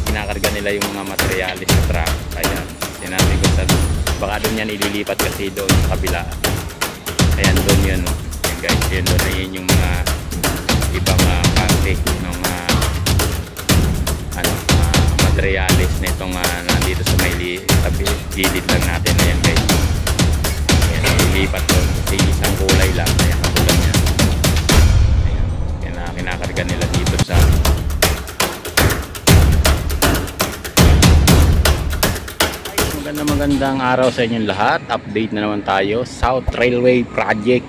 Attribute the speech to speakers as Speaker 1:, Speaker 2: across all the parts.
Speaker 1: kinakarga nila yung mga materialis sa truck. Kaya sinabi ko sa baka doon yan ililipat kasi doon sa kabila. Ayan doon yun, no? Ayan guys, yun doon na yun yung mga ibang parte ng materialis na itong nandito sa may gilid lang natin. Ayan guys, ayan, ililipat doon kasi isang kulay lang. Ayan, katulad yan. Ayan, ayan, kinakarga nila dito sa magandang araw sa inyong lahat. Update na naman tayo. South Railway Project,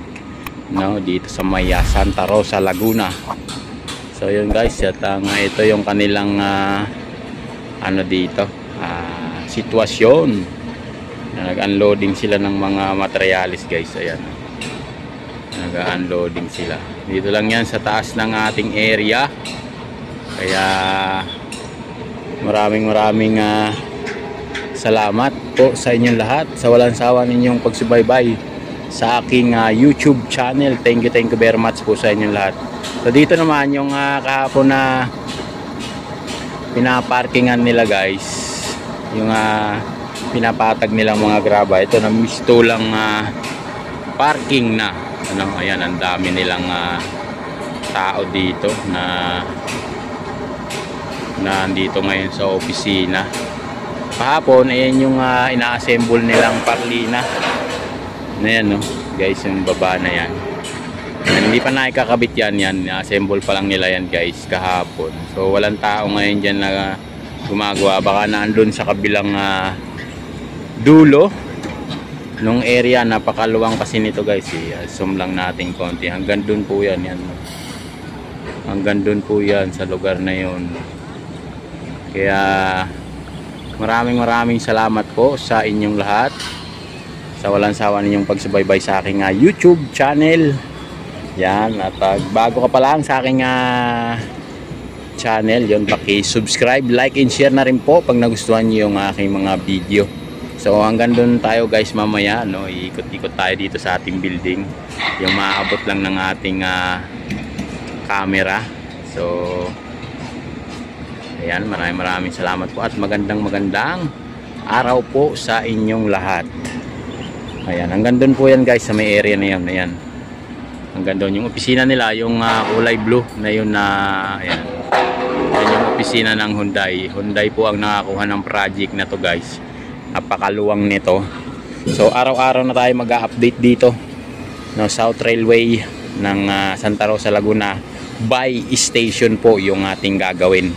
Speaker 1: no, dito sa may Santa Rosa, Laguna. So yun guys, at ito yung kanilang dito sitwasyon na nag-unloading sila ng mga materialis guys. Ayan, nag-unloading sila dito lang yan sa taas ng ating area. Kaya maraming salamat po sa inyong lahat sa walang sawa ninyong pagsubaybay sa aking YouTube channel. Thank you very much po sa inyong lahat. So dito naman yung kahapon na pinaparkingan nila guys, yung pinapatag nilang mga graba. Ito na misto lang parking na ayan, ang dami nilang tao dito na nandito ngayon sa opisina. Kahapon, ayan yung ina-assemble nilang parlina. Ayan, no? Guys, yung baba na yan. Ayan, hindi pa nakikakabit yan. Ina-assemble pa lang nila yan guys kahapon. So walang tao ngayon dyan na gumagawa. Baka naandun sa kabilang dulo nung area. Napakaluwang kasi nito guys. Zoom lang natin konti. Hanggang dun po yan. Hanggang dun po yan sa lugar na yun. Kaya maraming salamat po sa inyong lahat sa walang sawa ninyong pagsubaybay sa aking YouTube channel. Yan, at bago ka pa lang sa aking channel, yun, paki-subscribe, like and share na rin po pag nagustuhan niyo yung aking mga video. So hanggang doon tayo guys mamaya, no, ikot-ikot tayo dito sa ating building. Yung maabot lang ng ating camera. So ayan, maraming salamat po at magandang araw po sa inyong lahat. Ayan, hanggang doon po yan guys sa may area na yun. Ayan, hanggang doon yung opisina nila, yung kulay blue na yun ayan. Ayan yung opisina ng Hyundai. Hyundai po ang nakakuha ng project na to guys. Napakaluwang nito. So araw-araw na tayo mag-update dito, no, South Railway ng Santa Rosa, Laguna by station po yung ating gagawin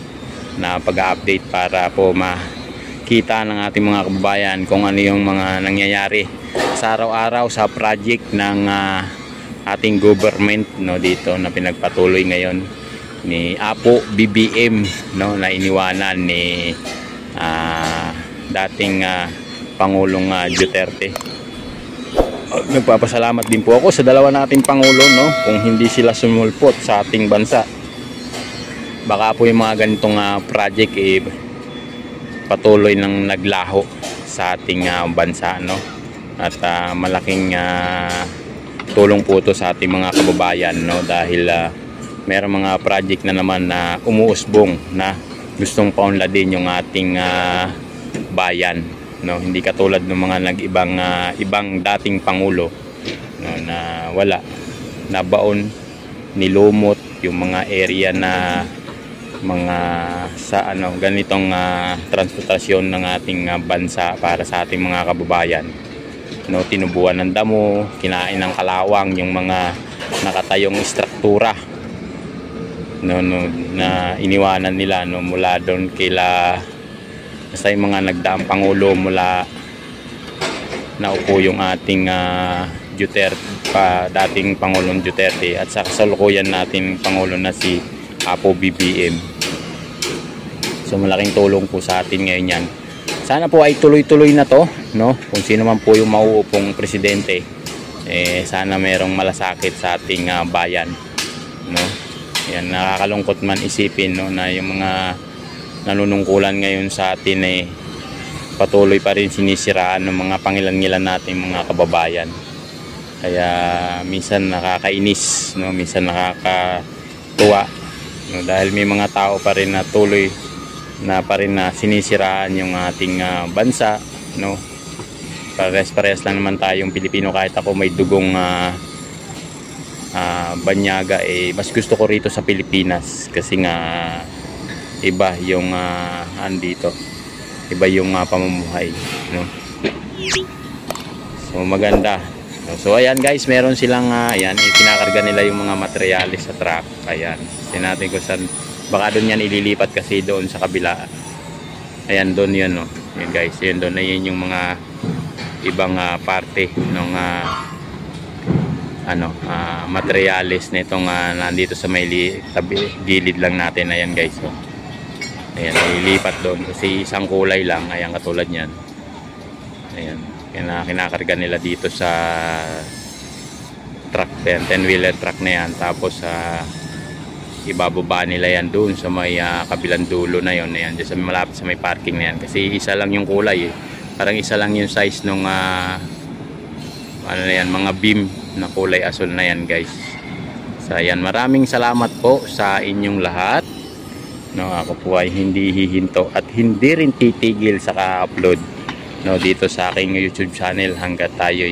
Speaker 1: na pag-update para po makita ng ating mga kababayan kung ano yung mga nangyayari sa araw-araw sa project ng ating government, no, dito na pinagpatuloy ngayon ni Apo BBM, no, na iniwanan ni dating Pangulong Duterte. Nagpapasalamat din po ako sa dalawa nating Pangulo, no, kung hindi sila sumulpot sa ating bansa, baka po yung mga ganitong project patuloy nang naglaho sa ating bansa, no? At malaking tulong po ito sa ating mga kababayan, no? Dahil mayroong mga project na naman na umuusbong na gustong paunladin yung ating bayan, no? Hindi katulad ng mga ibang dating pangulo, no, na wala nabaon, nilumot yung mga area na mga sa ganitong transportasyon ng ating bansa para sa ating mga kababayan, no, tinubuan ng damo, kinain ng kalawang yung mga nakatayong struktura, no, na iniwanan nila, no, mula doon kila basta yung mga nagdaang pangulo mula naupo yung ating Duterte, dating Pangulong Duterte, at sa kasalukuyan natin Pangulo na si Apo BBM. So malaking tulong po sa atin ngayon yan. Sana po ay tuloy-tuloy na to, no? Kung sino man po yung mauupong presidente, sana merong malasakit sa ating bayan, no? Yan, nakakalungkot man isipin, no, na yung mga nanunungkulan ngayon sa atin patuloy pa rin sinisiraan ng mga pangilan-ngilan nating mga kababayan. Kaya minsan nakakainis, no? Minsan nakakatuwa, no? Dahil may mga tao pa rin na tuloy na pa rin na sinisiraan yung ating bansa, no? Parehas lang naman tayong Pilipino. Kahit ako may dugong banyaga, mas gusto ko rito sa Pilipinas kasi nga iba yung andito, iba yung pamumuhay, no? So maganda. So ayan guys, meron silang ayan, ikinakarga nila yung mga materyales sa truck. Ayan, tingnan natin kung saan, baka doon yan ililipat kasi doon sa kabila. Ayan, doon yun, no? Ayan guys, yun doon, ayan yung mga ibang parte ng materyales nitong nandito sa may gilid lang natin. Ayan guys, so ayan, ililipat doon kasi isang kulay lang. Ayan, katulad yan. Ayan, kinakarga nila dito sa truck, 10-wheeler truck na yan. Tapos ibababa nila yan doon sa may kabilang dulo na yon. Ayan, dyan sa malapit sa may parking na yan, kasi isa lang yung kulay parang isa lang yung size nung ano na yan, mga beam na kulay asul na yan guys. So ayan, maraming salamat po sa inyong lahat, no? Ako po ay hindi hihinto at hindi rin titigil sa ka-upload, no, dito sa aking YouTube channel hanggat tayo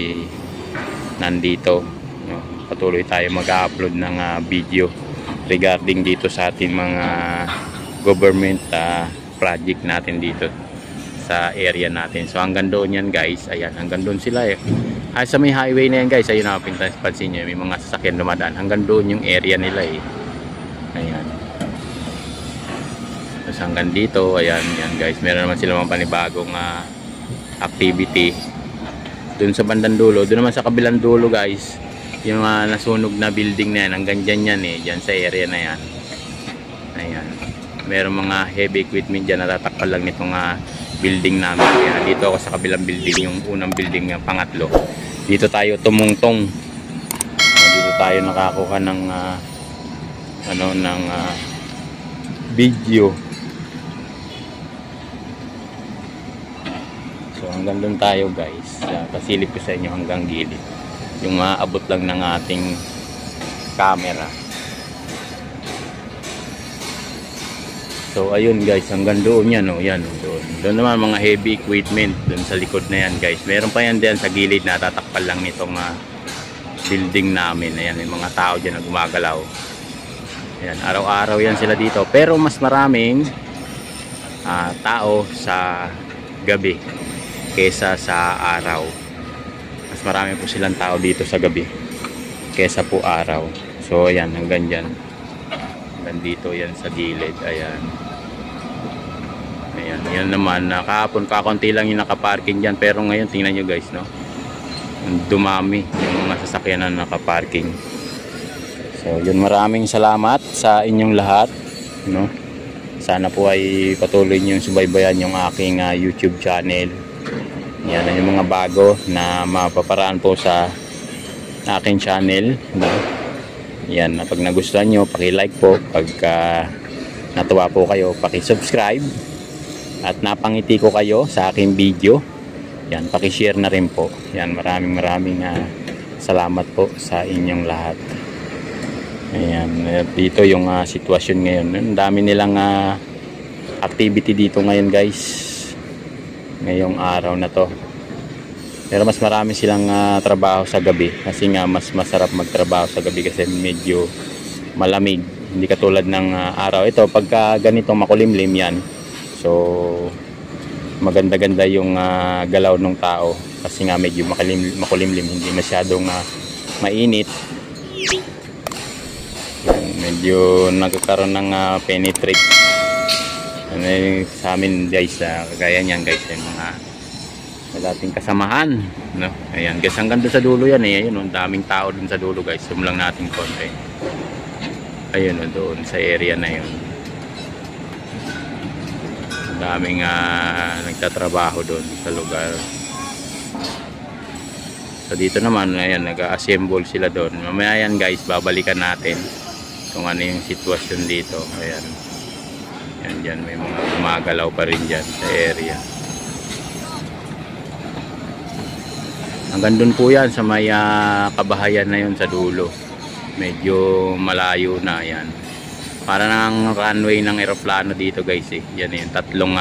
Speaker 1: nandito, no? Patuloy tayo mag-upload ng video regarding dito sa ating mga government project natin dito sa area natin. So hanggang doon yan guys. Ayan, hanggang doon sila sa may highway na yan guys. Ayun, pansin nyo, may mga sasakyan dumadaan. Hanggang doon yung area nila Ayan. Tapos hanggang dito, ayan, yan guys. Meron naman sila mga panibagong activity doon sa bandang dulo. Doon naman sa kabilang dulo guys, yung nasunog na building na yan, hanggang dyan yan dyan sa area na yan. Ayan, meron mga heavy equipment dyan, natatakpan lang nitong building namin. Kaya dito ako sa kabilang building, yung unang building, yung pangatlo. Dito tayo tumungtong. Dito tayo nakakuha ng video. So hanggang doon tayo guys. Pasilip ko sa inyo hanggang gilid. Yung abot lang ng ating camera. So ayun guys, hanggang doon yan, yan doon. Doon naman mga heavy equipment doon sa likod na yan guys. Meron pa yan diyan sa gilid na tatakpan lang nitong building namin. Ayan, may mga tao diyan na gumagalaw. Ayan, araw-araw yan sila dito. Pero mas maraming tao sa gabi kesa sa araw. Mas marami po silang tao dito sa gabi kesa po araw. So ayan, hanggang dyan. Nandito yan sa gilid. Ayan. Ayan, yan naman, kahapon kakunti lang yung nakaparking dyan, pero ngayon tingnan nyo guys, no, dumami yung mga sasakyan na nakaparking. So yun, maraming salamat sa inyong lahat, no. Sana po ay patuloy nyo subaybayan yung aking YouTube channel. Yan yung mga bago na mapaparaan po sa aking channel, no? Yan, pag nagustuhan nyo, paki-like po. Pag natuwa po kayo, paki-subscribe. At napangiti ko kayo sa aking video, yan, paki-share na rin po. Yan, maraming salamat po sa inyong lahat. Ayan, dito yung sitwasyon ngayon. Ang dami nilang activity dito ngayon guys, ngayong araw na to. Pero mas marami silang trabaho sa gabi, kasi nga mas masarap magtrabaho sa gabi kasi medyo malamig, hindi katulad ng araw. Ito pagka ganito makulimlim yan, so maganda-ganda yung galaw ng tao kasi nga medyo makulimlim, hindi masyadong mainit. Medyo nagkakaroon ng penetrate sa amin guys, kagaya niyan guys, yung mga dating kasamahan, no? Ayan guys, hanggang doon sa dulo yan ayun, ang daming tao doon sa dulo guys. Zoom lang natin konti. Ayun, doon sa area na yun, daming nagtatrabaho doon sa lugar. So dito naman, ayan, nag-assemble sila doon. Mamaya yan guys, babalikan natin kung ano yung sitwasyon dito. Ayan, yan dyan, may mga gumagalaw pa rin dyan sa area. Hanggang doon po yan sa may kabahayan na yun sa dulo. Medyo malayo na yan. Para ng runway ng eroplano dito guys eh. Yan yung tatlong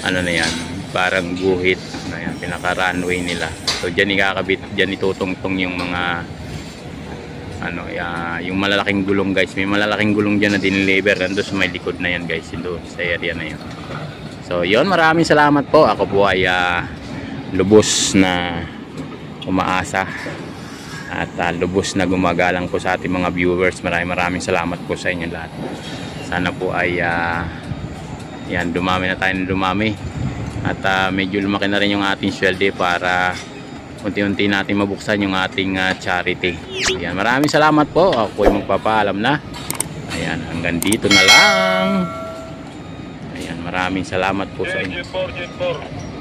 Speaker 1: ano na yan, parang guhit. Ano yan, pinaka runway nila. So dyan ikakabit, dyan itutungtong yung mga ano, yung malalaking gulong guys. May malalaking gulong dyan na diniliver. Nandun sa may likod na yan guys, doon sa area na yan. So yun, maraming salamat po. Ako po ay lubos na umaasa at lubos na gumagalang po sa ating mga viewers. Maraming salamat po sa inyo lahat. Sana po ay yan, dumami na tayo ng dumami at medyo lumaki na rin yung ating sweldo para unti-unti natin mabuksan yung ating charity. Ayan, maraming salamat po. Ako po ay magpapaalam na. Ayan, hanggang dito na lang. Ayan, maraming salamat po sa inyo.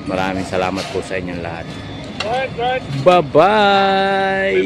Speaker 1: Maraming salamat po sa inyong lahat. Bye-bye!